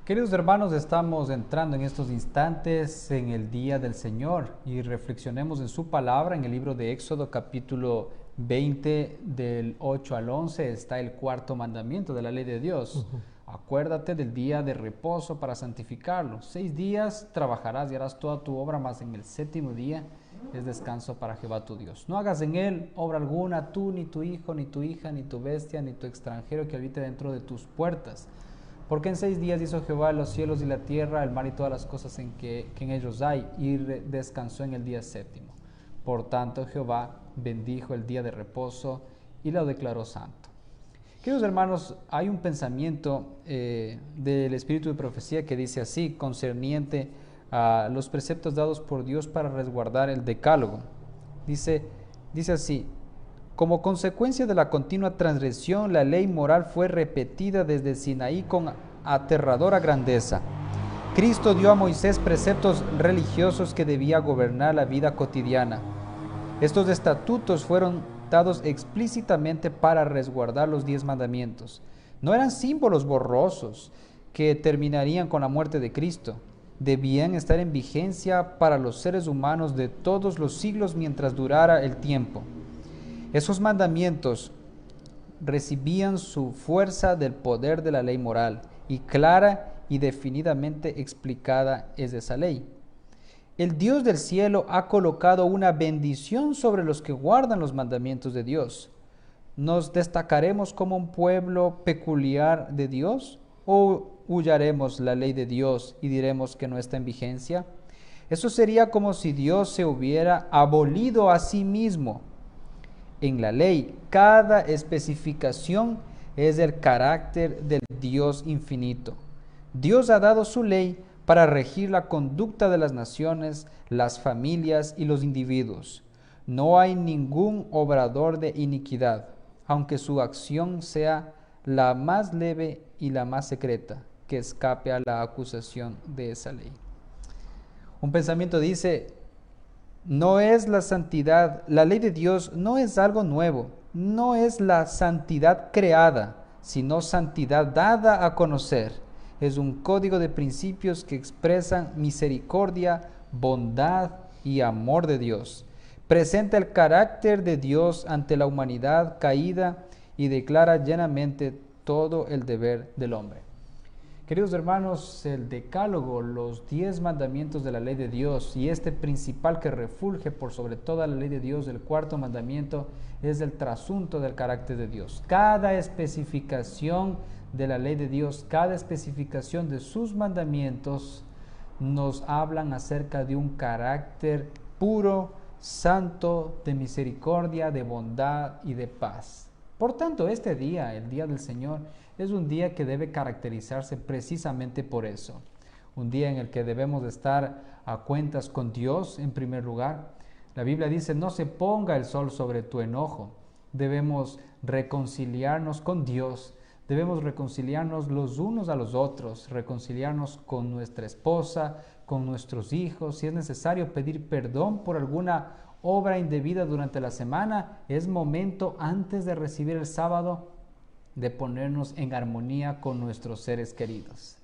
Queridos hermanos, estamos entrando en estos instantes en el día del Señor y reflexionemos en su palabra en el libro de Éxodo capítulo 20 del 8 al 11 está el cuarto mandamiento de la ley de Dios. Acuérdate del día de reposo para santificarlo. 6 días trabajarás y harás toda tu obra, mas en el séptimo día es descanso para Jehová tu Dios. No hagas en él obra alguna, tú, ni tu hijo, ni tu hija, ni tu bestia, ni tu extranjero que habite dentro de tus puertas. Porque en 6 días hizo Jehová los cielos y la tierra, el mar y todas las cosas que en ellos hay, y descansó en el día séptimo. Por tanto, Jehová bendijo el día de reposo y lo declaró santo. Queridos hermanos, hay un pensamiento del espíritu de profecía que dice así, concerniente a los preceptos dados por Dios para resguardar el decálogo. Dice así: como consecuencia de la continua transgresión, la ley moral fue repetida desde Sinaí con aterradora grandeza. Cristo dio a Moisés preceptos religiosos que debía gobernar la vida cotidiana. Estos estatutos fueron dados explícitamente para resguardar los 10 mandamientos. No eran símbolos borrosos que terminarían con la muerte de Cristo. Debían estar en vigencia para los seres humanos de todos los siglos mientras durara el tiempo. Esos mandamientos recibían su fuerza del poder de la ley moral, y clara y definidamente explicada es esa ley. El Dios del cielo ha colocado una bendición sobre los que guardan los mandamientos de Dios. ¿Nos destacaremos como un pueblo peculiar de Dios o huyaremos la ley de Dios y diremos que no está en vigencia? Eso sería como si Dios se hubiera abolido a sí mismo. En la ley, cada especificación es el carácter del Dios infinito. Dios ha dado su ley para regir la conducta de las naciones, las familias y los individuos. No hay ningún obrador de iniquidad, aunque su acción sea la más leve y la más secreta, que escape a la acusación de esa ley. Un pensamiento dice: no es la santidad, la ley de Dios no es algo nuevo, no es la santidad creada, sino santidad dada a conocer. Es un código de principios que expresan misericordia, bondad y amor de Dios. Presenta el carácter de Dios ante la humanidad caída y declara llenamente todo el deber del hombre. Queridos hermanos, el decálogo, los 10 mandamientos de la ley de Dios y este principal que refulge por sobre toda la ley de Dios, el cuarto mandamiento, es el trasunto del carácter de Dios. Cada especificación de la ley de Dios, cada especificación de sus mandamientos nos hablan acerca de un carácter puro, santo, de misericordia, de bondad y de paz. Por tanto, este día, el día del Señor, es un día que debe caracterizarse precisamente por eso. Un día en el que debemos estar a cuentas con Dios en primer lugar. La Biblia dice: no se ponga el sol sobre tu enojo. Debemos reconciliarnos con Dios. Debemos reconciliarnos los unos a los otros, reconciliarnos con nuestra esposa, con nuestros hijos. Si es necesario pedir perdón por alguna obra indebida durante la semana, es momento antes de recibir el sábado de ponernos en armonía con nuestros seres queridos.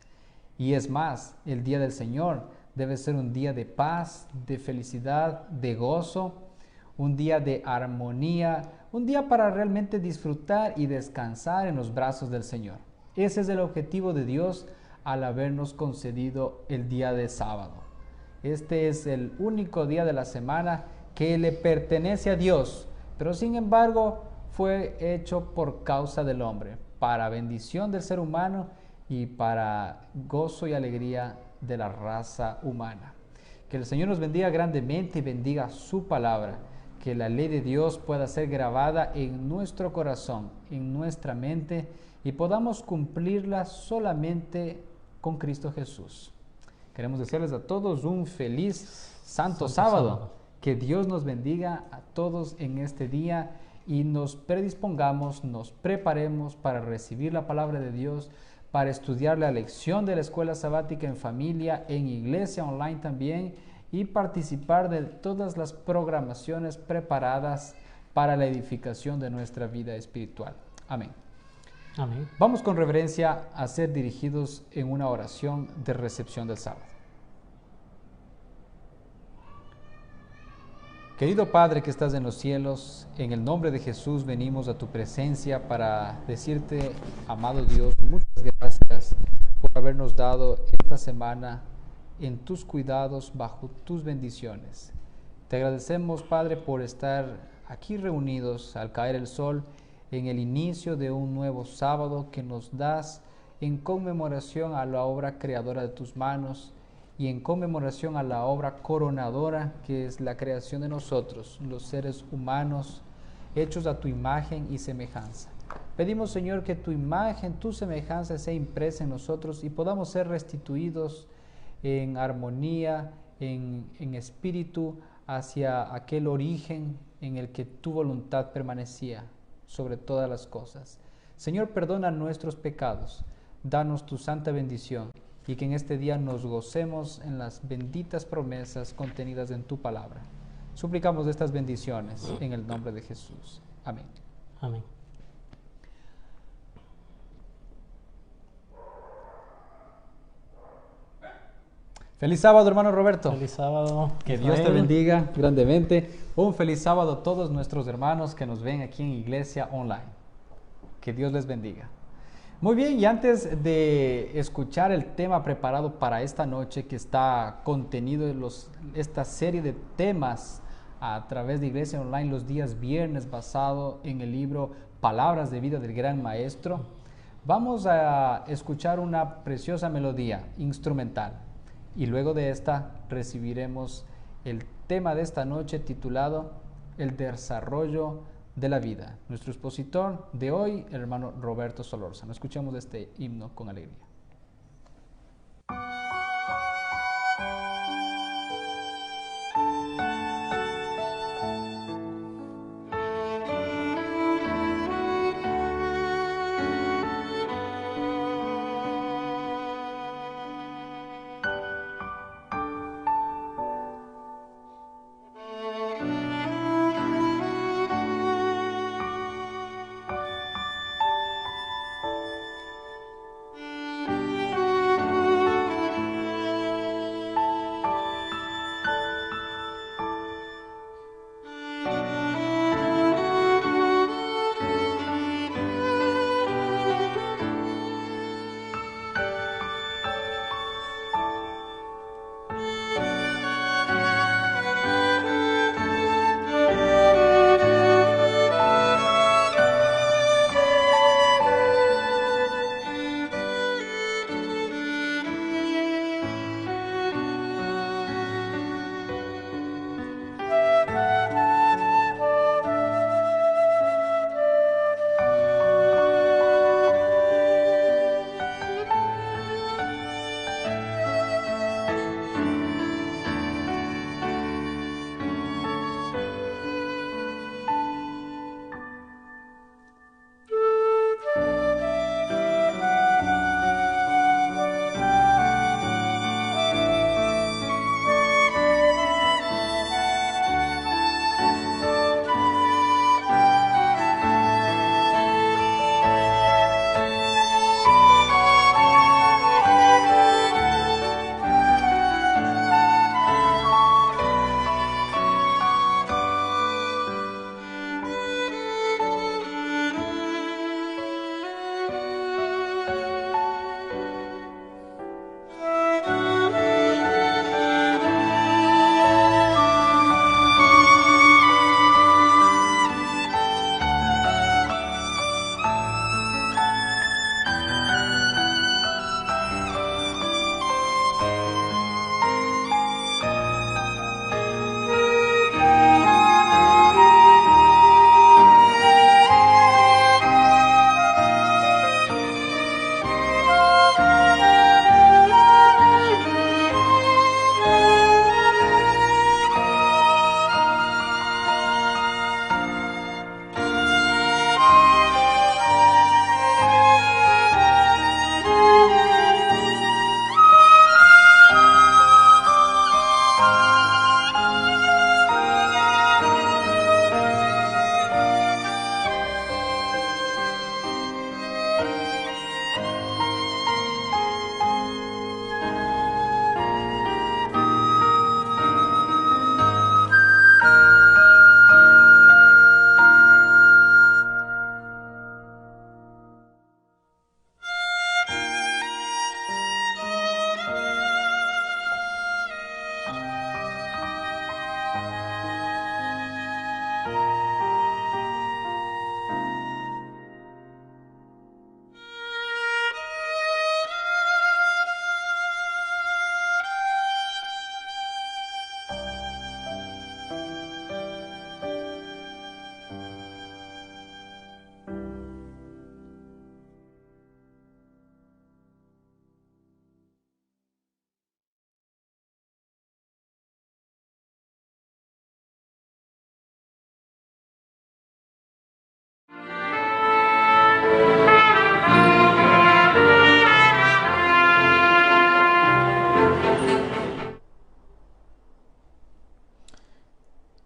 Y es más, el día del Señor debe ser un día de paz, de felicidad, de gozo, un día de armonía, un día para realmente disfrutar y descansar en los brazos del Señor. Ese es el objetivo de Dios al habernos concedido el día de sábado. Este es el único día de la semana que le pertenece a Dios, pero sin embargo fue hecho por causa del hombre, para bendición del ser humano y para gozo y alegría de la raza humana. Que el Señor nos bendiga grandemente y bendiga su palabra, que la ley de Dios pueda ser grabada en nuestro corazón, en nuestra mente, y podamos cumplirla solamente con Cristo Jesús. Queremos desearles a todos un feliz Santo Sábado. Que Dios nos bendiga a todos en este día y nos predispongamos, nos preparemos para recibir la palabra de Dios, para estudiar la lección de la escuela sabática en familia, en iglesia online también, y participar de todas las programaciones preparadas para la edificación de nuestra vida espiritual. Amén. Amén. Vamos con reverencia a ser dirigidos en una oración de recepción del sábado. Querido Padre que estás en los cielos, en el nombre de Jesús venimos a tu presencia para decirte, amado Dios, muchas gracias por habernos dado esta semana en tus cuidados, bajo tus bendiciones. Te agradecemos, Padre, por estar aquí reunidos al caer el sol en el inicio de un nuevo sábado que nos das en conmemoración a la obra creadora de tus manos y en conmemoración a la obra coronadora que es la creación de nosotros, los seres humanos, hechos a tu imagen y semejanza. Pedimos, Señor, que tu imagen, tu semejanza sea impresa en nosotros y podamos ser restituidos en armonía, en espíritu, hacia aquel origen en el que tu voluntad permanecía sobre todas las cosas. Señor, perdona nuestros pecados, danos tu santa bendición y que en este día nos gocemos en las benditas promesas contenidas en tu palabra. Suplicamos estas bendiciones en el nombre de Jesús. Amén. Amén. Feliz sábado, hermano Roberto. Feliz sábado. Que Dios te bendiga grandemente. Un feliz sábado a todos nuestros hermanos que nos ven aquí en Iglesia Online. Que Dios les bendiga. Muy bien, y antes de escuchar el tema preparado para esta noche, que está contenido en esta serie de temas a través de Iglesia Online los días viernes, basado en el libro Palabras de Vida del Gran Maestro, vamos a escuchar una preciosa melodía instrumental. Y luego de esta recibiremos el tema de esta noche titulado El desarrollo de la vida. Nuestro expositor de hoy, el hermano Roberto Solórzano. Escuchemos este himno con alegría.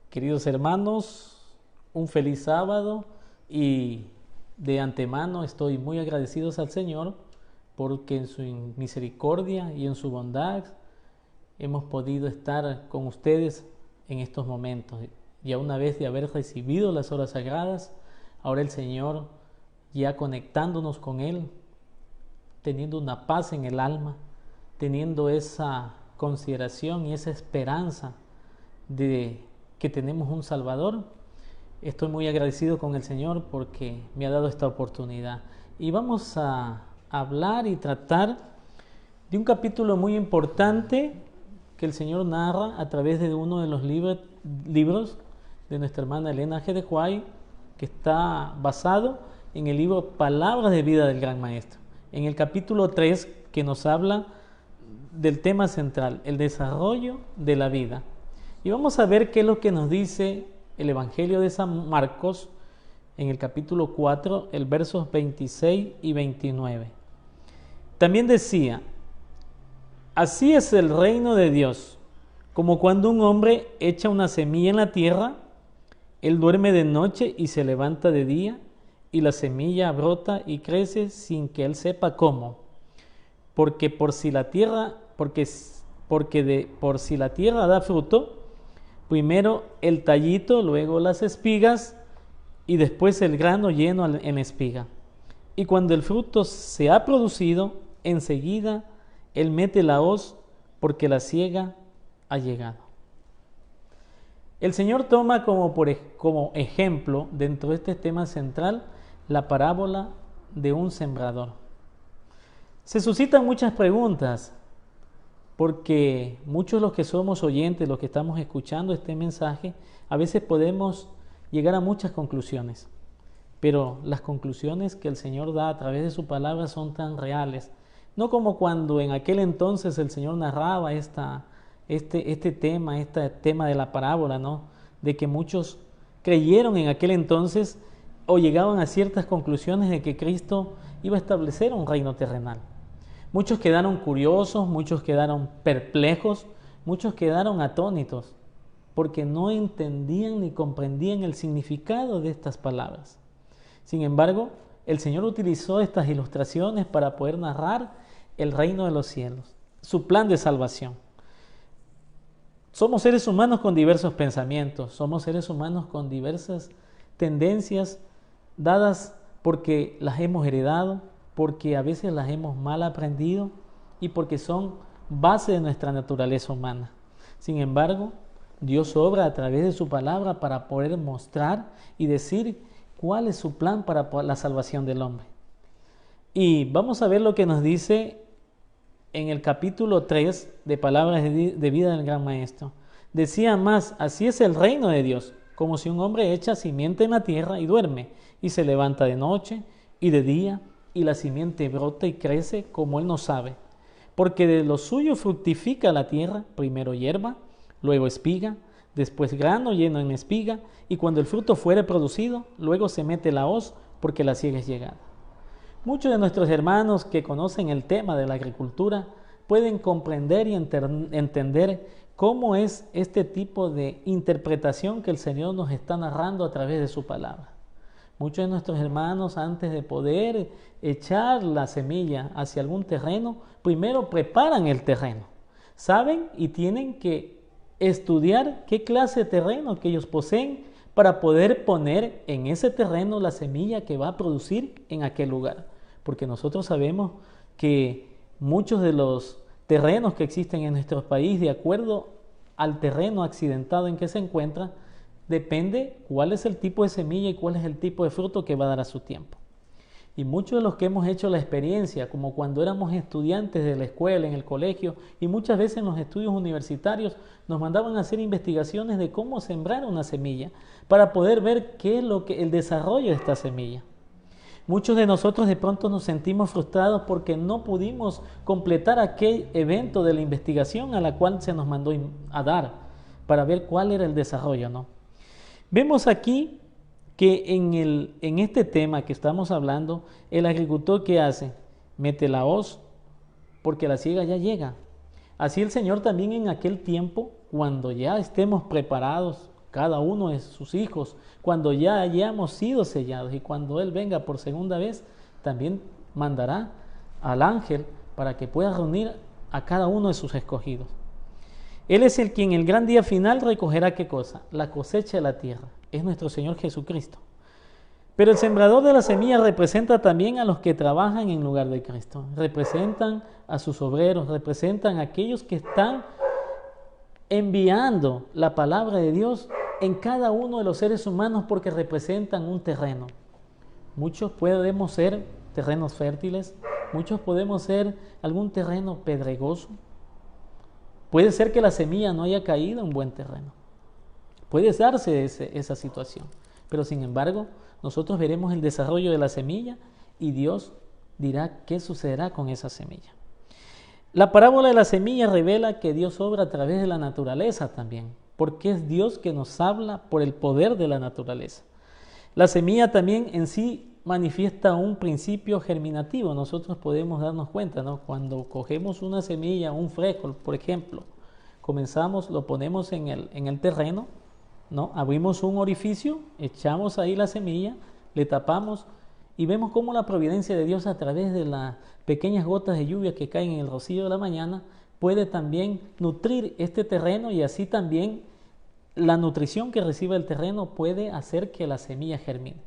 Queridos hermanos, un feliz sábado y de antemano estoy muy agradecidos al Señor porque en su misericordia y en su bondad hemos podido estar con ustedes en estos momentos. Ya una vez de haber recibido las horas sagradas, ahora el Señor ya conectándonos con Él, teniendo una paz en el alma, teniendo esa consideración y esa esperanza de que tenemos un Salvador. Estoy muy agradecido con el Señor porque me ha dado esta oportunidad. Y vamos a hablar y tratar de un capítulo muy importante que el Señor narra a través de uno de los libros de nuestra hermana Elena G. de White, que está basado en el libro Palabras de Vida del Gran Maestro. En el capítulo 3, que nos habla del tema central, el desarrollo de la vida. Y vamos a ver qué es lo que nos dice el Evangelio de San Marcos en el capítulo 4, el versos 26 y 29. También decía: así es el reino de Dios, como cuando un hombre echa una semilla en la tierra, él duerme de noche y se levanta de día, y la semilla brota y crece sin que él sepa cómo. Porque por si la tierra da fruto, primero el tallito, luego las espigas y después el grano lleno en espiga. Y cuando el fruto se ha producido, enseguida él mete la hoz porque la siega ha llegado. El Señor toma como ejemplo dentro de este tema central la parábola de un sembrador. Se suscitan muchas preguntas porque muchos de los que somos oyentes, los que estamos escuchando este mensaje, a veces podemos llegar a muchas conclusiones, pero las conclusiones que el Señor da a través de su palabra son tan reales, no como cuando en aquel entonces el Señor narraba este tema de la parábola, ¿no? De que muchos creyeron en aquel entonces o llegaban a ciertas conclusiones de que Cristo iba a establecer un reino terrenal. Muchos quedaron curiosos, muchos quedaron perplejos, muchos quedaron atónitos, porque no entendían ni comprendían el significado de estas palabras. Sin embargo, el Señor utilizó estas ilustraciones para poder narrar el reino de los cielos, su plan de salvación. Somos seres humanos con diversos pensamientos, somos seres humanos con diversas tendencias dadas porque las hemos heredado, porque a veces las hemos mal aprendido y porque son base de nuestra naturaleza humana. Sin embargo, Dios obra a través de su palabra para poder mostrar y decir cuál es su plan para la salvación del hombre. Y vamos a ver lo que nos dice en el capítulo 3 de Palabras de Vida del Gran Maestro. Decía más: así es el reino de Dios, como si un hombre echa simiente en la tierra y duerme, y se levanta de noche y de día, y la simiente brota y crece como él no sabe. Porque de lo suyo fructifica la tierra, primero hierba, luego espiga, después grano lleno en espiga, y cuando el fruto fuere producido, luego se mete la hoz, porque la siega es llegada. Muchos de nuestros hermanos que conocen el tema de la agricultura pueden comprender y entender cómo es este tipo de interpretación que el Señor nos está narrando a través de su palabra. Muchos de nuestros hermanos, antes de poder echar la semilla hacia algún terreno, primero preparan el terreno. Saben y tienen que estudiar qué clase de terreno que ellos poseen para poder poner en ese terreno la semilla que va a producir en aquel lugar. Porque nosotros sabemos que muchos de los terrenos que existen en nuestro país, de acuerdo al terreno accidentado en que se encuentra, depende cuál es el tipo de semilla y cuál es el tipo de fruto que va a dar a su tiempo. Y muchos de los que hemos hecho la experiencia, como cuando éramos estudiantes de la escuela, en el colegio, y muchas veces en los estudios universitarios, nos mandaban a hacer investigaciones de cómo sembrar una semilla, para poder ver qué es el desarrollo de esta semilla. Muchos de nosotros de pronto nos sentimos frustrados porque no pudimos completar aquel evento de la investigación a la cual se nos mandó a dar, para ver cuál era el desarrollo, ¿no? Vemos aquí que en este tema que estamos hablando, el agricultor, ¿qué hace? Mete la hoz porque la siega ya llega. Así el Señor también en aquel tiempo, cuando ya estemos preparados cada uno de sus hijos, cuando ya hayamos sido sellados y cuando Él venga por segunda vez, también mandará al ángel para que pueda reunir a cada uno de sus escogidos. Él es el quien el gran día final recogerá ¿qué cosa? La cosecha de la tierra. Es nuestro Señor Jesucristo. Pero el sembrador de la semilla representa también a los que trabajan en lugar de Cristo. Representan a sus obreros, representan a aquellos que están enviando la palabra de Dios en cada uno de los seres humanos porque representan un terreno. Muchos podemos ser terrenos fértiles, muchos podemos ser algún terreno pedregoso. Puede ser que la semilla no haya caído en buen terreno. Puede darse esa situación. Pero sin embargo, nosotros veremos el desarrollo de la semilla y Dios dirá qué sucederá con esa semilla. La parábola de la semilla revela que Dios obra a través de la naturaleza también, porque es Dios que nos habla por el poder de la naturaleza. La semilla también en sí manifiesta un principio germinativo. Nosotros podemos darnos cuenta, ¿no? Cuando cogemos una semilla, un frijol, por ejemplo, comenzamos, lo ponemos en el terreno, ¿no? Abrimos un orificio, echamos ahí la semilla, le tapamos y vemos cómo la providencia de Dios a través de las pequeñas gotas de lluvia que caen en el rocío de la mañana puede también nutrir este terreno y así también la nutrición que recibe el terreno puede hacer que la semilla germine.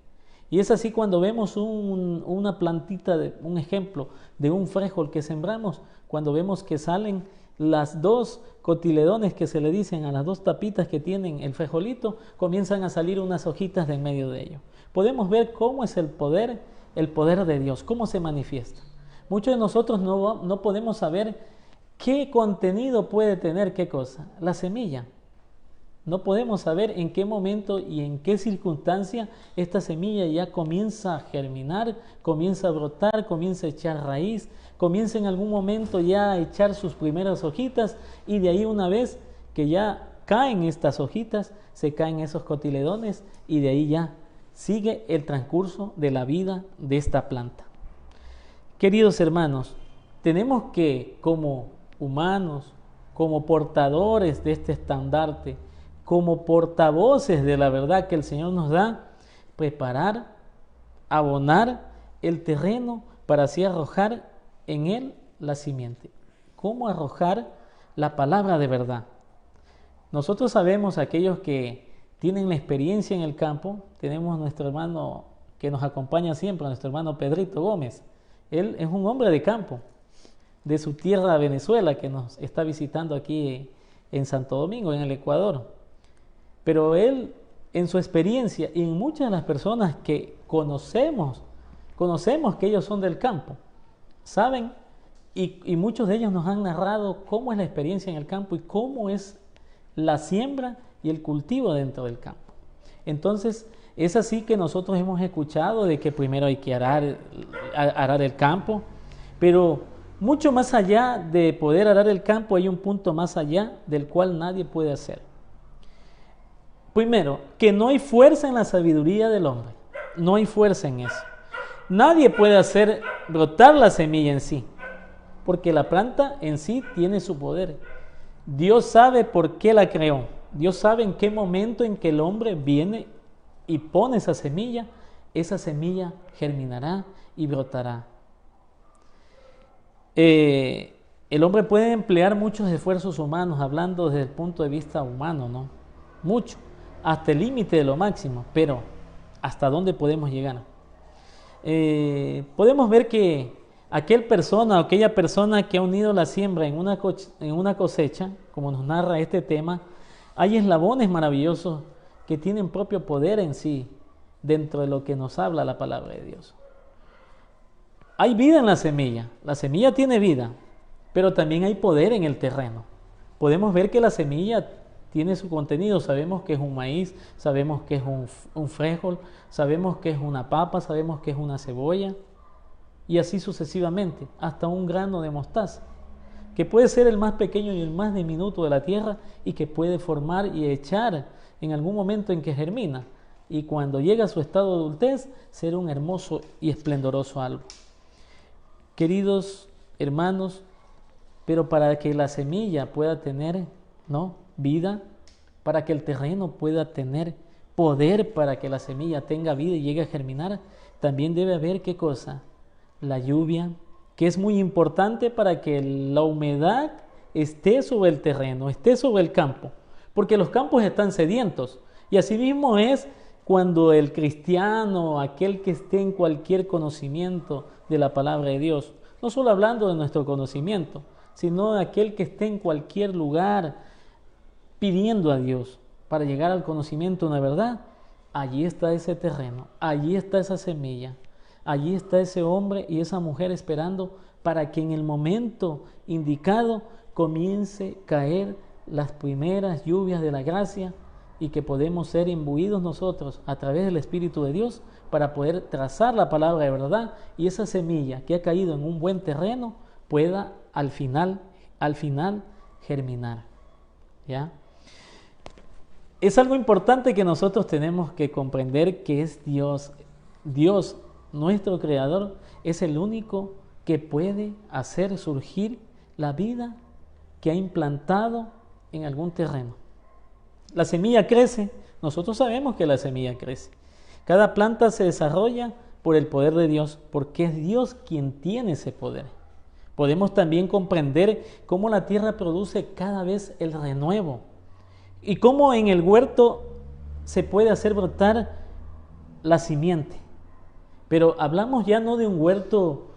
Y es así cuando vemos una plantita, un ejemplo de un frijol que sembramos, cuando vemos que salen las dos cotiledones que se le dicen a las dos tapitas que tienen el frijolito, comienzan a salir unas hojitas de en medio de ello. Podemos ver cómo es el poder de Dios, cómo se manifiesta. Muchos de nosotros no podemos saber qué contenido puede tener qué cosa, la semilla. No podemos saber en qué momento y en qué circunstancia esta semilla ya comienza a germinar, comienza a brotar, comienza a echar raíz, comienza en algún momento ya a echar sus primeras hojitas y de ahí una vez que ya caen estas hojitas, se caen esos cotiledones y de ahí ya sigue el transcurso de la vida de esta planta. Queridos hermanos, tenemos que como humanos, como portadores de este estandarte, como portavoces de la verdad que el Señor nos da, preparar, abonar el terreno para así arrojar en él la simiente. ¿Cómo arrojar la palabra de verdad? Nosotros sabemos, aquellos que tienen la experiencia en el campo, tenemos nuestro hermano que nos acompaña siempre, nuestro hermano Pedrito Gómez. Él es un hombre de campo, de su tierra Venezuela, que nos está visitando aquí en Santo Domingo, en el Ecuador. Pero él, en su experiencia, y en muchas de las personas que conocemos que ellos son del campo, saben, y muchos de ellos nos han narrado cómo es la experiencia en el campo y cómo es la siembra y el cultivo dentro del campo. Entonces, es así que nosotros hemos escuchado de que primero hay que arar el campo, pero mucho más allá de poder arar el campo, hay un punto más allá del cual nadie puede hacer. Primero, que no hay fuerza en la sabiduría del hombre. No hay fuerza en eso. Nadie puede hacer brotar la semilla en sí, porque la planta en sí tiene su poder. Dios sabe por qué la creó. Dios sabe en qué momento en que el hombre viene y pone esa semilla germinará y brotará. El hombre puede emplear muchos esfuerzos humanos, hablando desde el punto de vista humano, ¿no? Mucho, hasta el límite de lo máximo, pero ¿hasta dónde podemos llegar? Podemos ver que aquella persona que ha unido la siembra en una cosecha, como nos narra este tema, hay eslabones maravillosos que tienen propio poder en sí dentro de lo que nos habla la palabra de Dios. Hay vida en la semilla tiene vida, pero también hay poder en el terreno. Podemos ver que la semilla tiene su contenido, sabemos que es un maíz, sabemos que es un frijol, sabemos que es una papa, sabemos que es una cebolla, y así sucesivamente, hasta un grano de mostaza, que puede ser el más pequeño y el más diminuto de la tierra y que puede formar y echar en algún momento en que germina, y cuando llega a su estado de adultez, ser un hermoso y esplendoroso árbol. Queridos hermanos, pero para que la semilla pueda tener, ¿no?, vida, para que el terreno pueda tener poder, para que la semilla tenga vida y llegue a germinar, también debe haber, ¿qué cosa? La lluvia, que es muy importante para que la humedad esté sobre el terreno, esté sobre el campo, porque los campos están sedientos. Y asimismo es cuando el cristiano, aquel que esté en cualquier conocimiento de la palabra de Dios, no solo hablando de nuestro conocimiento, sino de aquel que esté en cualquier lugar pidiendo a Dios para llegar al conocimiento de una verdad, allí está ese terreno, allí está esa semilla, allí está ese hombre y esa mujer esperando para que en el momento indicado comience a caer las primeras lluvias de la gracia y que podemos ser imbuidos nosotros a través del Espíritu de Dios para poder trazar la palabra de verdad y esa semilla que ha caído en un buen terreno pueda al final germinar. ¿Ya? Es algo importante que nosotros tenemos que comprender que es Dios. Dios, nuestro Creador, es el único que puede hacer surgir la vida que ha implantado en algún terreno. La semilla crece, nosotros sabemos que la semilla crece. Cada planta se desarrolla por el poder de Dios, porque es Dios quien tiene ese poder. Podemos también comprender cómo la tierra produce cada vez el renuevo y cómo en el huerto se puede hacer brotar la simiente. Pero hablamos ya no de un huerto,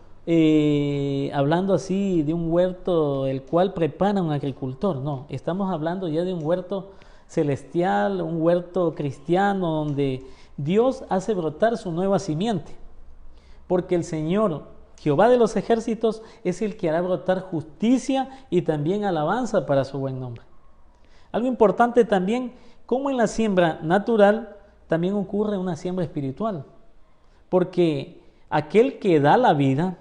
hablando así de un huerto el cual prepara un agricultor, no, estamos hablando ya de un huerto celestial, un huerto cristiano donde Dios hace brotar su nueva simiente, porque el Señor Jehová de los ejércitos es el que hará brotar justicia y también alabanza para su buen nombre. Algo importante también, como en la siembra natural, también ocurre una siembra espiritual, porque aquel que da la vida,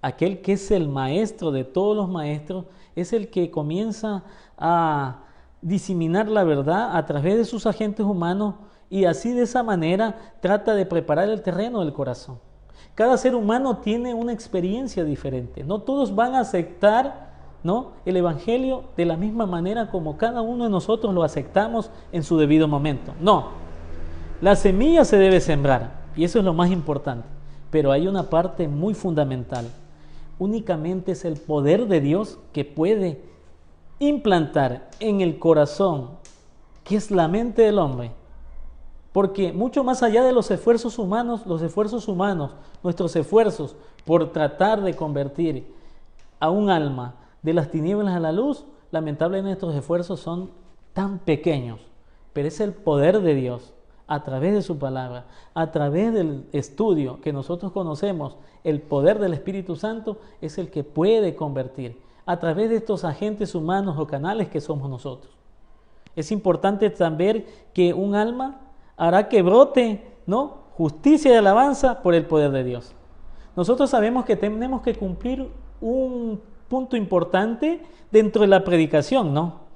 aquel que es el maestro de todos los maestros, es el que comienza a diseminar la verdad a través de sus agentes humanos y así de esa manera trata de preparar el terreno del corazón. Cada ser humano tiene una experiencia diferente. No todos van a aceptar, ¿no?, el Evangelio de la misma manera como cada uno de nosotros lo aceptamos en su debido momento. No, la semilla se debe sembrar y eso es lo más importante. Pero hay una parte muy fundamental. Únicamente es el poder de Dios que puede implantar en el corazón, que es la mente del hombre. Porque mucho más allá de los esfuerzos humanos, nuestros esfuerzos por tratar de convertir a un alma de las tinieblas a la luz, lamentablemente nuestros esfuerzos son tan pequeños, pero es el poder de Dios a través de su palabra, a través del estudio que nosotros conocemos, el poder del Espíritu Santo es el que puede convertir a través de estos agentes humanos o canales que somos nosotros. Es importante también que un alma hará que brote, ¿no?, justicia y alabanza por el poder de Dios. Nosotros sabemos que tenemos que cumplir un punto importante dentro de la predicación, ¿no?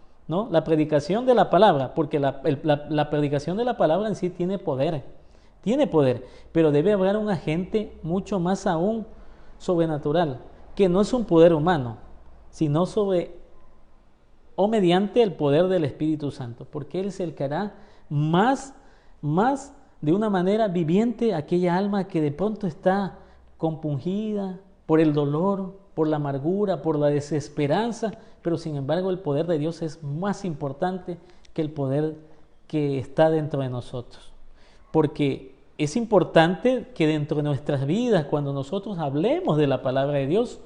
La predicación de la palabra, porque la predicación de la palabra en sí tiene poder, pero debe haber un agente mucho más aún sobrenatural, que no es un poder humano, sino sobre o mediante el poder del Espíritu Santo, porque Él es el que hará más de una manera viviente aquella alma que de pronto está compungida por el dolor, por la amargura, por la desesperanza, pero sin embargo el poder de Dios es más importante que el poder que está dentro de nosotros. Porque es importante que dentro de nuestras vidas, cuando nosotros hablemos de la palabra de Dios,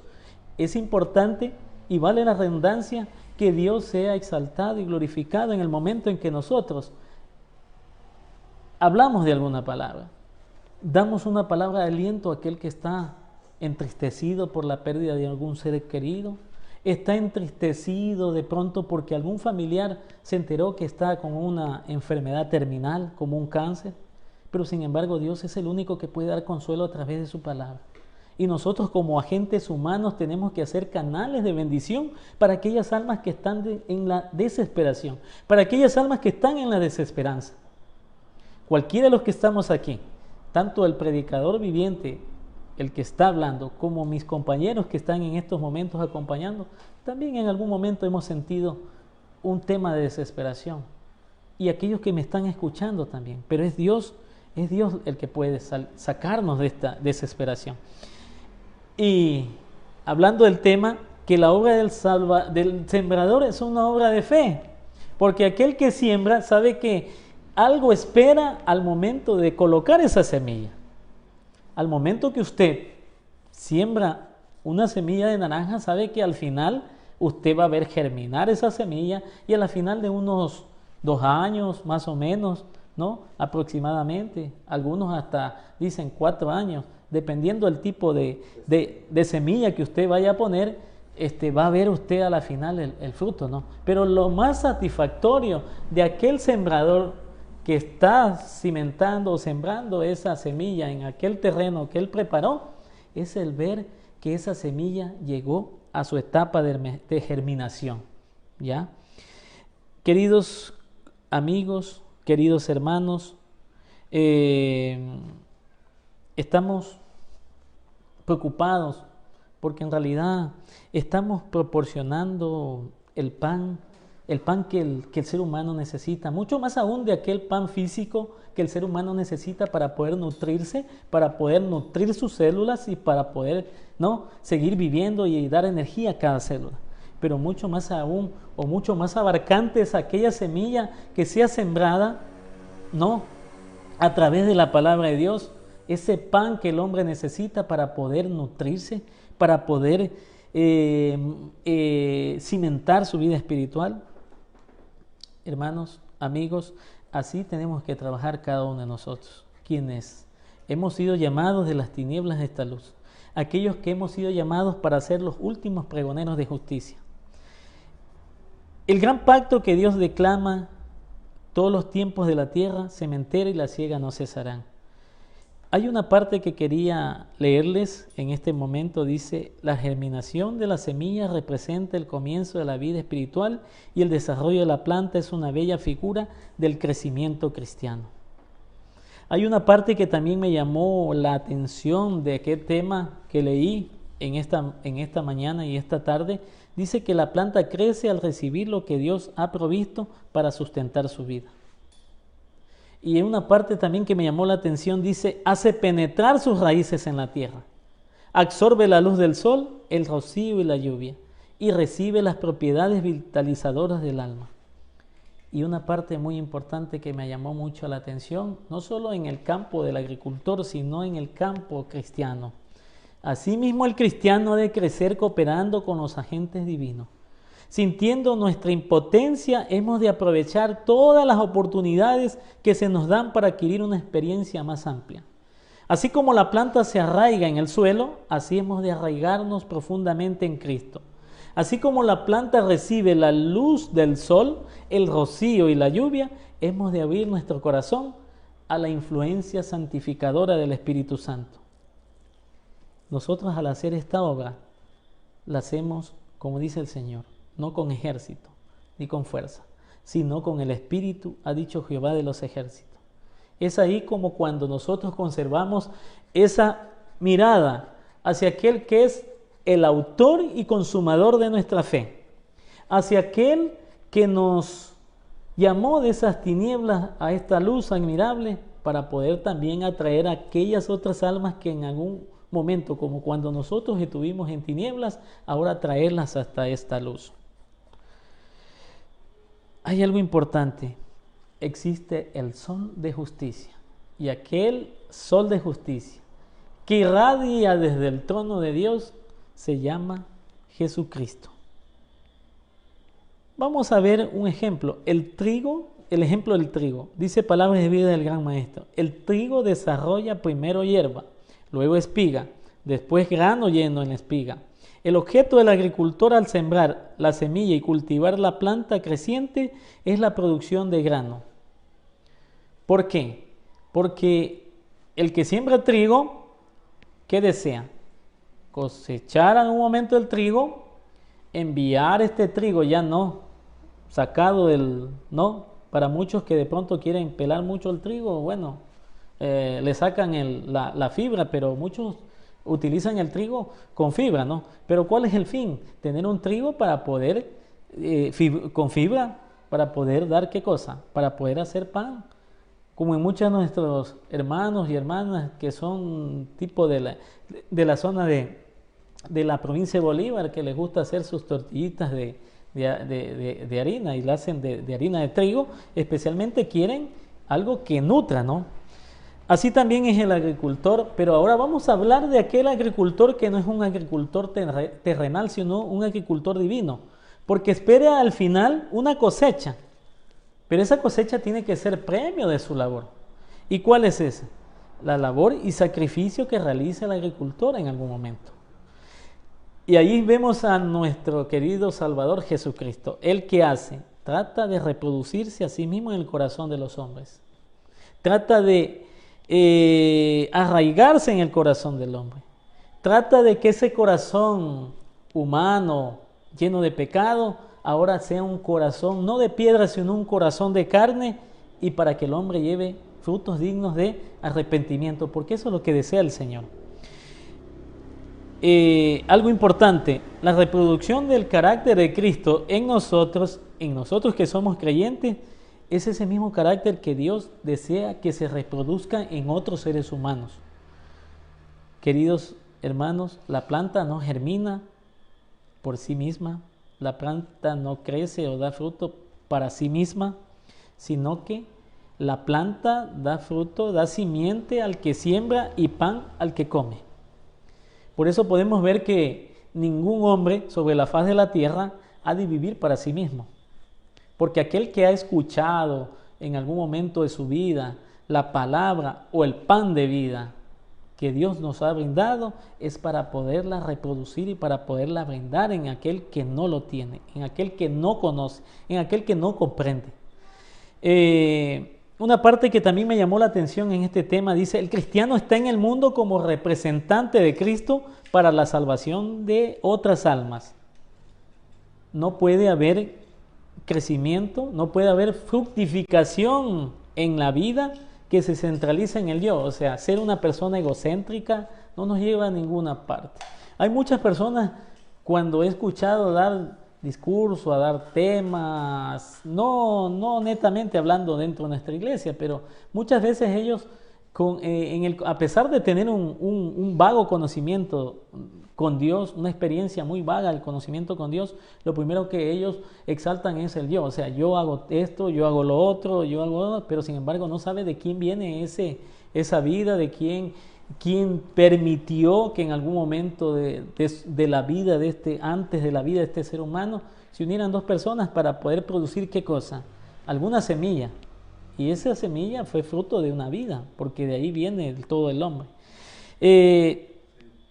es importante y vale la redundancia que Dios sea exaltado y glorificado en el momento en que nosotros hablamos de alguna palabra, damos una palabra de aliento a aquel que está entristecido por la pérdida de algún ser querido, está entristecido de pronto porque algún familiar se enteró que está con una enfermedad terminal, como un cáncer, pero sin embargo Dios es el único que puede dar consuelo a través de su palabra. Y nosotros como agentes humanos tenemos que hacer canales de bendición para aquellas almas que están en la desesperación, para aquellas almas que están en la desesperanza. Cualquiera de los que estamos aquí, tanto el predicador viviente, el que está hablando, como mis compañeros que están en estos momentos acompañando, también en algún momento hemos sentido un tema de desesperación. y aquellos que me están escuchando también. Pero es Dios el que puede sacarnos de esta desesperación. Y hablando del tema, que la obra del sembrador es una obra de fe, porque aquel que siembra sabe que algo espera al momento de colocar esa semilla. Al momento que usted siembra una semilla de naranja, sabe que al final usted va a ver germinar esa semilla y a la final de unos 2 años más o menos, ¿no? Aproximadamente, algunos hasta dicen 4 años, dependiendo del tipo de semilla que usted vaya a poner, va a ver usted a la final el fruto, ¿no? Pero lo más satisfactorio de aquel sembrador que está cimentando o sembrando esa semilla en aquel terreno que él preparó, es el ver que esa semilla llegó a su etapa de germinación, ¿ya? Queridos amigos, queridos hermanos, estamos preocupados porque en realidad estamos proporcionando el pan que el ser humano necesita, mucho más aún de aquel pan físico que el ser humano necesita para poder nutrirse, para poder nutrir sus células y para poder, ¿no?, seguir viviendo y dar energía a cada célula. Pero mucho más aún, o mucho más abarcante, es aquella semilla que sea sembrada, ¿no?, a través de la palabra de Dios, ese pan que el hombre necesita para poder nutrirse, para poder cimentar su vida espiritual. Hermanos, amigos, así tenemos que trabajar cada uno de nosotros, quienes hemos sido llamados de las tinieblas a esta luz, aquellos que hemos sido llamados para ser los últimos pregoneros de justicia. El gran pacto que Dios declama: todos los tiempos de la tierra, sementera y la siega no cesarán. Hay una parte que quería leerles en este momento. Dice: la germinación de la semilla representa el comienzo de la vida espiritual y el desarrollo de la planta es una bella figura del crecimiento cristiano. Hay una parte que también me llamó la atención de aquel tema que leí en esta mañana y esta tarde. Dice que la planta crece al recibir lo que Dios ha provisto para sustentar su vida. Y en una parte también que me llamó la atención, dice: hace penetrar sus raíces en la tierra, absorbe la luz del sol, el rocío y la lluvia, y recibe las propiedades vitalizadoras del alma. Y una parte muy importante que me llamó mucho la atención, no solo en el campo del agricultor, sino en el campo cristiano. Asimismo, el cristiano ha de crecer cooperando con los agentes divinos. Sintiendo nuestra impotencia, hemos de aprovechar todas las oportunidades que se nos dan para adquirir una experiencia más amplia. Así como la planta se arraiga en el suelo, así hemos de arraigarnos profundamente en Cristo. Así como la planta recibe la luz del sol, el rocío y la lluvia, hemos de abrir nuestro corazón a la influencia santificadora del Espíritu Santo. Nosotros, al hacer esta obra, la hacemos, como dice el Señor, no con ejército ni con fuerza, sino con el Espíritu, ha dicho Jehová de los ejércitos. Es ahí como cuando nosotros conservamos esa mirada hacia aquel que es el autor y consumador de nuestra fe, hacia aquel que nos llamó de esas tinieblas a esta luz admirable para poder también atraer a aquellas otras almas que en algún momento, como cuando nosotros estuvimos en tinieblas, ahora traerlas hasta esta luz. Hay algo importante: existe el sol de justicia, y aquel sol de justicia que irradia desde el trono de Dios se llama Jesucristo. Vamos a ver un ejemplo. El ejemplo del trigo. Dice Palabras de Vida del Gran Maestro: el trigo desarrolla primero hierba, luego espiga, después grano lleno en la espiga. El objeto del agricultor al sembrar la semilla y cultivar la planta creciente es la producción de grano. ¿Por qué? Porque el que siembra trigo, ¿qué desea? Cosechar en un momento el trigo, enviar este trigo ya no sacado para muchos que de pronto quieren pelar mucho el trigo, bueno, le sacan la fibra, pero muchos utilizan el trigo con fibra, ¿no? Pero ¿cuál es el fin? Tener un trigo para poder, con fibra, para poder dar ¿qué cosa? Para poder hacer pan. Como en muchos de nuestros hermanos y hermanas que son tipo de la zona de la provincia de Bolívar, que les gusta hacer sus tortillitas de harina y la hacen de harina de trigo, especialmente quieren algo que nutra, ¿no? Así también es el agricultor, pero ahora vamos a hablar de aquel agricultor que no es un agricultor terrenal, sino un agricultor divino, porque espera al final una cosecha, pero esa cosecha tiene que ser premio de su labor. ¿Y cuál es esa? La labor y sacrificio que realiza el agricultor en algún momento. Y ahí vemos a nuestro querido Salvador Jesucristo. ¿Él qué hace? Trata de reproducirse a sí mismo en el corazón de los hombres. Trata de arraigarse en el corazón del hombre. Trata de que ese corazón humano lleno de pecado ahora sea un corazón no de piedra, sino un corazón de carne, y para que el hombre lleve frutos dignos de arrepentimiento, porque eso es lo que desea el Señor. Algo importante, la reproducción del carácter de Cristo en nosotros que somos creyentes, es ese mismo carácter que Dios desea que se reproduzca en otros seres humanos. Queridos hermanos, la planta no germina por sí misma, la planta no crece o da fruto para sí misma, sino que la planta da fruto, da simiente al que siembra y pan al que come. Por eso podemos ver que ningún hombre sobre la faz de la tierra ha de vivir para sí mismo. Porque aquel que ha escuchado en algún momento de su vida la palabra o el pan de vida que Dios nos ha brindado, es para poderla reproducir y para poderla brindar en aquel que no lo tiene, en aquel que no conoce, en aquel que no comprende. Una parte que también me llamó la atención en este tema dice: el cristiano está en el mundo como representante de Cristo para la salvación de otras almas. No puede haber crecimiento, no puede haber fructificación en la vida que se centraliza en el yo. O sea, ser una persona egocéntrica no nos lleva a ninguna parte. Hay muchas personas, cuando he escuchado dar discurso, a dar temas, no netamente hablando dentro de nuestra iglesia, pero muchas veces ellos, a pesar de tener un vago conocimiento con Dios, una experiencia muy vaga del conocimiento con Dios, lo primero que ellos exaltan es el yo. O sea, yo hago esto, yo hago lo otro, pero sin embargo no sabe de quién viene esa vida, de quién permitió que en algún momento de la vida antes de la vida de este ser humano, se unieran dos personas para poder producir ¿qué cosa? Alguna semilla. Y esa semilla fue fruto de una vida, porque de ahí viene todo el hombre.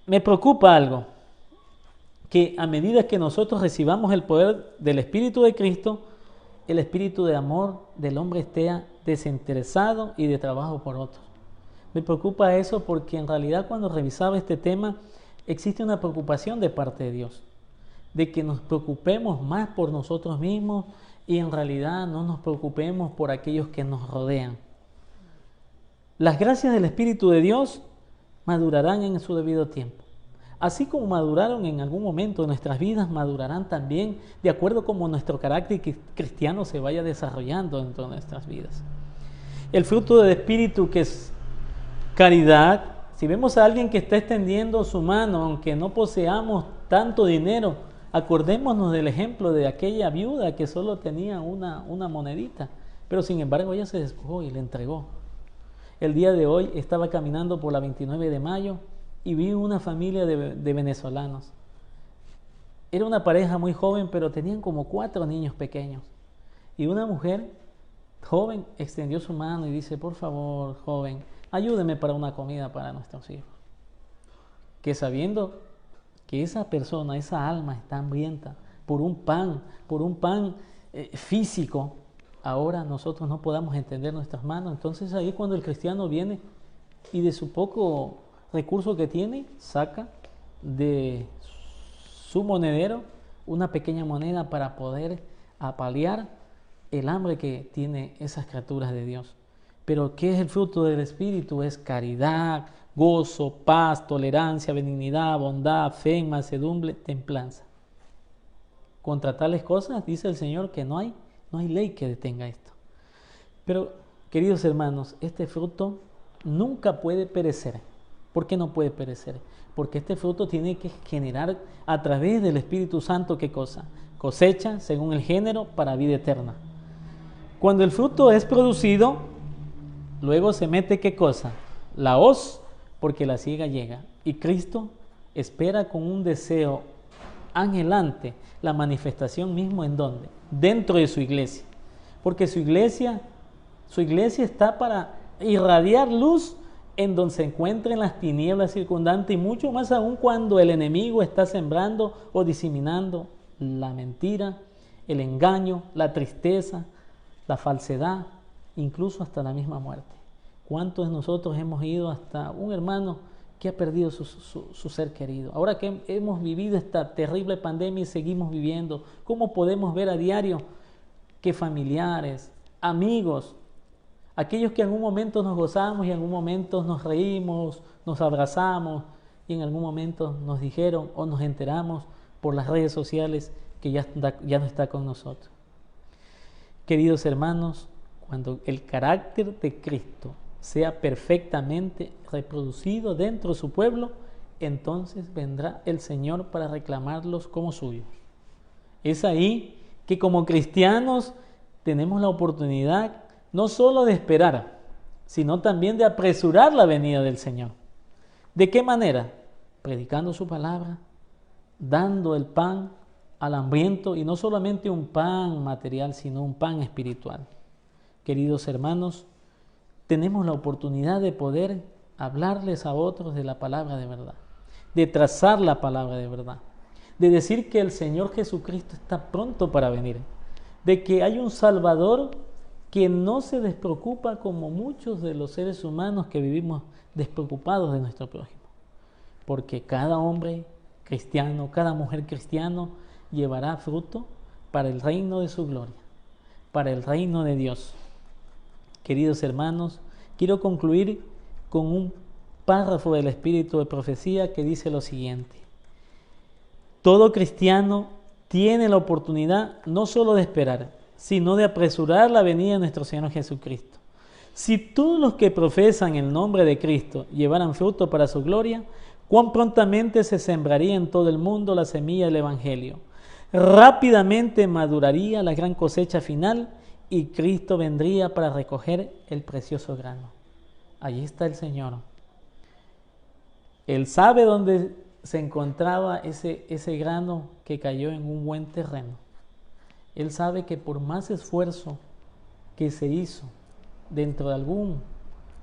Me preocupa algo, que a medida que nosotros recibamos el poder del Espíritu de Cristo, el espíritu de amor del hombre esté desinteresado y de trabajo por otros. Me preocupa eso porque en realidad cuando revisaba este tema existe una preocupación de parte de Dios, de que nos preocupemos más por nosotros mismos y en realidad no nos preocupemos por aquellos que nos rodean. Las gracias del Espíritu de Dios madurarán en su debido tiempo. Así como maduraron en algún momento de nuestras vidas, madurarán también de acuerdo como nuestro carácter cristiano se vaya desarrollando dentro de nuestras vidas. El fruto del Espíritu, que es caridad, si vemos a alguien que está extendiendo su mano, aunque no poseamos tanto dinero, acordémonos del ejemplo de aquella viuda que solo tenía una monedita, pero sin embargo ella se despojó y le entregó. El día de hoy estaba caminando por la 29 de mayo y vi una familia de venezolanos. Era una pareja muy joven, pero tenían como 4 niños pequeños. Y una mujer joven extendió su mano y dice: por favor, joven, ayúdeme para una comida para nuestros hijos. Que sabiendo que esa persona, esa alma está hambrienta por un pan físico, ahora nosotros no podamos extender nuestras manos. Entonces ahí es cuando el cristiano viene y de su poco recurso que tiene, saca de su monedero una pequeña moneda para poder apalear el hambre que tiene esas criaturas de Dios. Pero ¿qué es el fruto del Espíritu? Es caridad, gozo, paz, tolerancia, benignidad, bondad, fe, mansedumbre, templanza. Contra tales cosas dice el Señor que no hay No hay ley que detenga esto. Pero, queridos hermanos, este fruto nunca puede perecer. ¿Por qué no puede perecer? Porque este fruto tiene que generar a través del Espíritu Santo, ¿qué cosa? Cosecha, según el género, para vida eterna. Cuando el fruto es producido, luego se mete, ¿qué cosa? La hoz, porque la siega llega. Y Cristo espera con un deseo anhelante la manifestación mismo, ¿en dónde? Dentro de su iglesia. Porque su iglesia está para irradiar luz en donde se encuentren las tinieblas circundantes, y mucho más aún cuando el enemigo está sembrando o diseminando la mentira, el engaño, la tristeza, la falsedad, incluso hasta la misma muerte. ¿Cuántos de nosotros hemos ido hasta un hermano que ha perdido su ser querido? Ahora que hemos vivido esta terrible pandemia y seguimos viviendo, ¿cómo podemos ver a diario que familiares, amigos, aquellos que en algún momento nos gozamos y en algún momento nos reímos, nos abrazamos y en algún momento nos dijeron o nos enteramos por las redes sociales que ya no está con nosotros? Queridos hermanos, cuando el carácter de Cristo sea perfectamente reproducido dentro de su pueblo, entonces vendrá el Señor para reclamarlos como suyos. Es ahí que como cristianos tenemos la oportunidad no solo de esperar, sino también de apresurar la venida del Señor. ¿De qué manera? Predicando su palabra, dando el pan al hambriento, y no solamente un pan material, sino un pan espiritual. Queridos hermanos, tenemos la oportunidad de poder hablarles a otros de la palabra de verdad, de trazar la palabra de verdad, de decir que el Señor Jesucristo está pronto para venir, de que hay un Salvador que no se despreocupa como muchos de los seres humanos que vivimos despreocupados de nuestro prójimo, porque cada hombre cristiano, cada mujer cristiano llevará fruto para el reino de su gloria, para el reino de Dios. Queridos hermanos, quiero concluir con un párrafo del Espíritu de Profecía que dice lo siguiente: todo cristiano tiene la oportunidad no solo de esperar, sino de apresurar la venida de nuestro Señor Jesucristo. Si todos los que profesan el nombre de Cristo llevaran fruto para su gloria, cuán prontamente se sembraría en todo el mundo la semilla del Evangelio. Rápidamente maduraría la gran cosecha final y Cristo vendría para recoger el precioso grano. Allí está el Señor. Él sabe dónde se encontraba ese grano que cayó en un buen terreno. Él sabe que por más esfuerzo que se hizo dentro de algún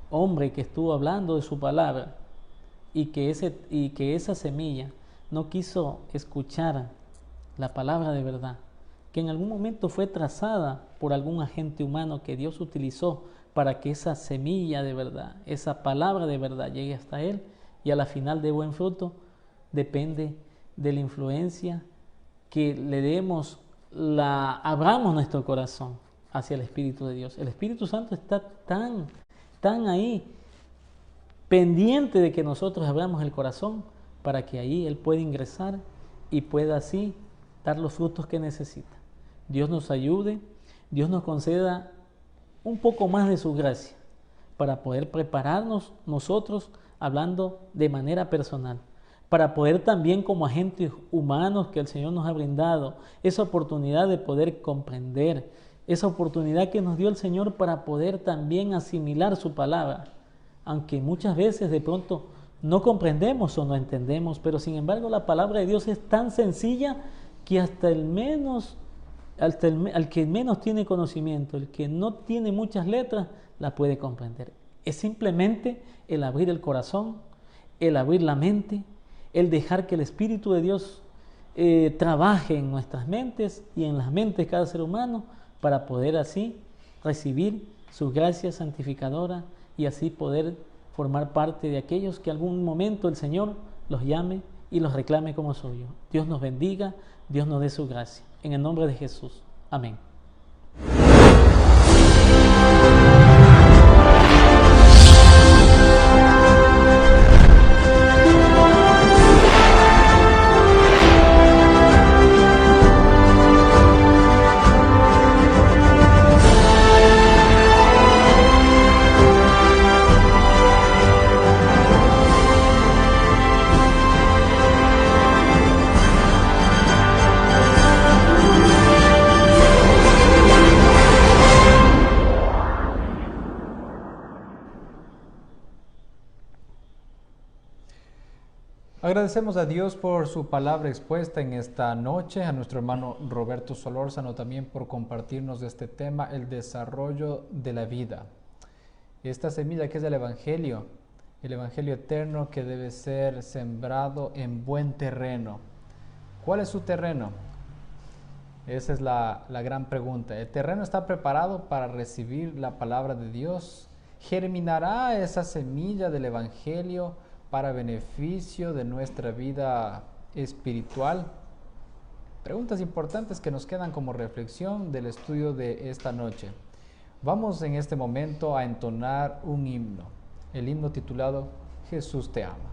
hombre que estuvo hablando de su palabra y que esa semilla no quiso escuchar la palabra de verdad, que en algún momento fue trazada por algún agente humano que Dios utilizó para que esa semilla de verdad, esa palabra de verdad llegue hasta él y a la final de buen fruto, depende de la influencia que le demos, abramos nuestro corazón hacia el Espíritu de Dios. El Espíritu Santo está tan ahí, pendiente de que nosotros abramos el corazón para que ahí Él pueda ingresar y pueda así dar los frutos que necesita. Dios nos ayude, Dios nos conceda un poco más de su gracia para poder prepararnos nosotros, hablando de manera personal, para poder también como agentes humanos que el Señor nos ha brindado, esa oportunidad de poder comprender, esa oportunidad que nos dio el Señor para poder también asimilar su palabra, aunque muchas veces de pronto no comprendemos o no entendemos, pero sin embargo la palabra de Dios es tan sencilla que hasta al que menos tiene conocimiento, el que no tiene muchas letras, la puede comprender. Es simplemente el abrir el corazón, el abrir la mente, el dejar que el Espíritu de Dios trabaje en nuestras mentes y en las mentes de cada ser humano para poder así recibir su gracia santificadora y así poder formar parte de aquellos que algún momento el Señor los llame y los reclame como suyo. Dios nos bendiga, Dios nos dé su gracia. En el nombre de Jesús. Amén. Agradecemos a Dios por su palabra expuesta en esta noche, a nuestro hermano Roberto Solórzano también por compartirnos este tema, el desarrollo de la vida. Esta semilla que es el Evangelio eterno que debe ser sembrado en buen terreno. ¿Cuál es su terreno? Esa es la gran pregunta. ¿El terreno está preparado para recibir la palabra de Dios? ¿Germinará esa semilla del Evangelio para beneficio de nuestra vida espiritual? Preguntas importantes que nos quedan como reflexión del estudio de esta noche. Vamos en este momento a entonar un himno, el himno titulado Jesús te ama.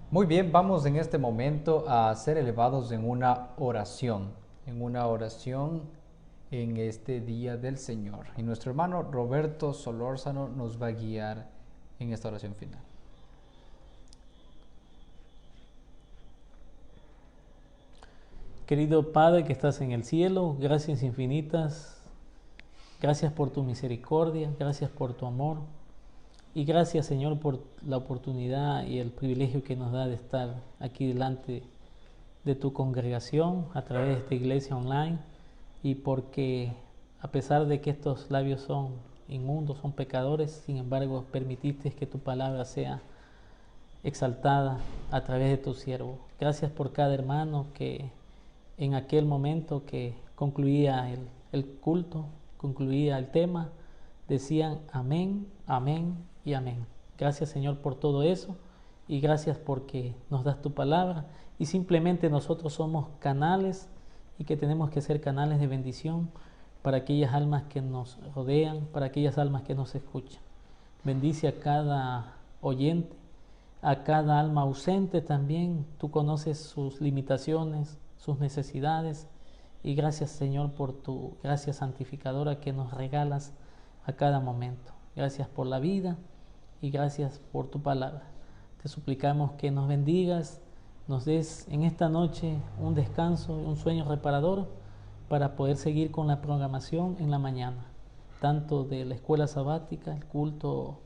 Muy bien, vamos en este momento a ser elevados en una oración en este día del Señor. Y nuestro hermano Roberto Solórzano nos va a guiar en esta oración final. Querido Padre que estás en el cielo, gracias infinitas, gracias por tu misericordia, gracias por tu amor. Y gracias, Señor, por la oportunidad y el privilegio que nos da de estar aquí delante de tu congregación a través de esta iglesia online, y porque a pesar de que estos labios son inmundos, son pecadores, sin embargo permitiste que tu palabra sea exaltada a través de tu siervo. Gracias por cada hermano que en aquel momento que concluía el culto, concluía el tema, decían amén, amén y amén. Gracias, Señor, por todo eso, y gracias porque nos das tu palabra, y simplemente nosotros somos canales, y que tenemos que ser canales de bendición para aquellas almas que nos rodean, para aquellas almas que nos escuchan. Bendice a cada oyente, a cada alma ausente también. Tú conoces sus limitaciones, sus necesidades, y gracias, Señor, por tu gracia santificadora que nos regalas a cada momento. Gracias por la vida y gracias por tu palabra. Te suplicamos que nos bendigas, nos des en esta noche un descanso, un sueño reparador para poder seguir con la programación en la mañana, tanto de la escuela sabática, el culto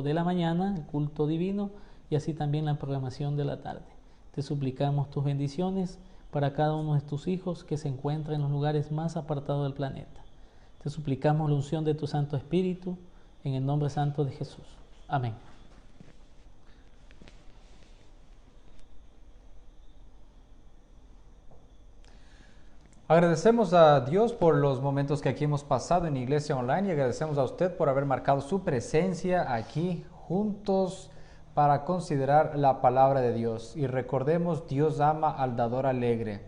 de la mañana, el culto divino, y así también la programación de la tarde. Te suplicamos tus bendiciones para cada uno de tus hijos que se encuentran en los lugares más apartados del planeta. Te suplicamos la unción de tu Santo Espíritu en el nombre santo de Jesús. Amén. Agradecemos a Dios por los momentos que aquí hemos pasado en Iglesia Online y agradecemos a usted por haber marcado su presencia aquí juntos para considerar la palabra de Dios. Y recordemos, Dios ama al dador alegre.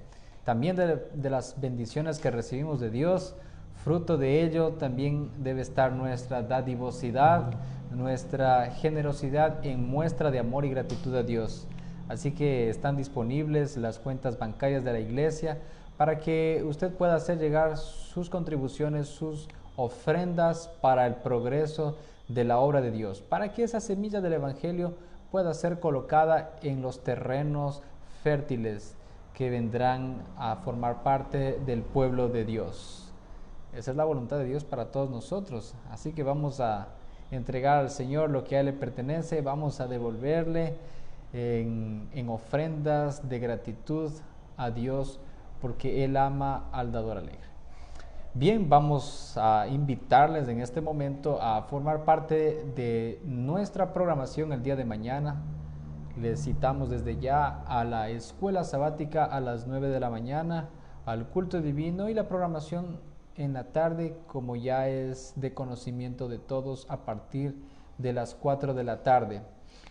También de las bendiciones que recibimos de Dios, fruto de ello también debe estar nuestra dadivosidad, nuestra generosidad en muestra de amor y gratitud a Dios. Así que están disponibles las cuentas bancarias de la iglesia para que usted pueda hacer llegar sus contribuciones, sus ofrendas para el progreso de la obra de Dios, para que esa semilla del Evangelio pueda ser colocada en los terrenos fértiles que vendrán a formar parte del pueblo de Dios. Esa es la voluntad de Dios para todos nosotros, así que vamos a entregar al Señor lo que a Él le pertenece, vamos a devolverle en ofrendas de gratitud a Dios, porque Él ama al dador alegre. Bien, vamos a invitarles en este momento a formar parte de nuestra programación el día de mañana. Les citamos desde ya a la escuela sabática a las 9 de la mañana, al culto divino y la programación en la tarde, como ya es de conocimiento de todos, a partir de las 4 de la tarde.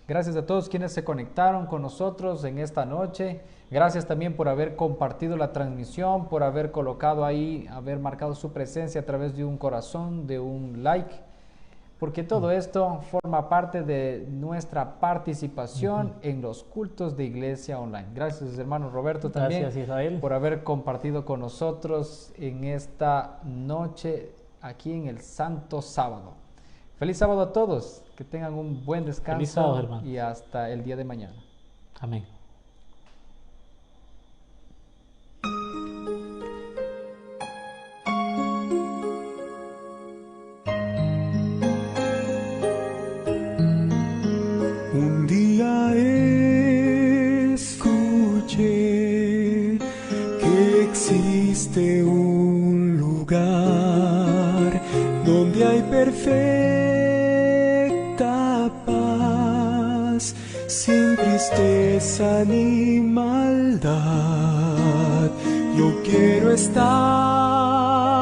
Gracias a todos quienes se conectaron con nosotros en esta noche. Gracias también por haber compartido la transmisión, por haber colocado ahí, haber marcado su presencia a través de un corazón, de un like, porque todo esto forma parte de nuestra participación en los cultos de Iglesia Online. Gracias, hermano Roberto, también. Gracias, Israel, por haber compartido con nosotros en esta noche aquí en el Santo Sábado. Feliz sábado a todos, que tengan un buen descanso. Feliz sábado, hermano. Y hasta el día de mañana. Amén. Un día escuché que existe un lugar donde hay perfecta paz, sin tristeza ni maldad. Yo quiero estar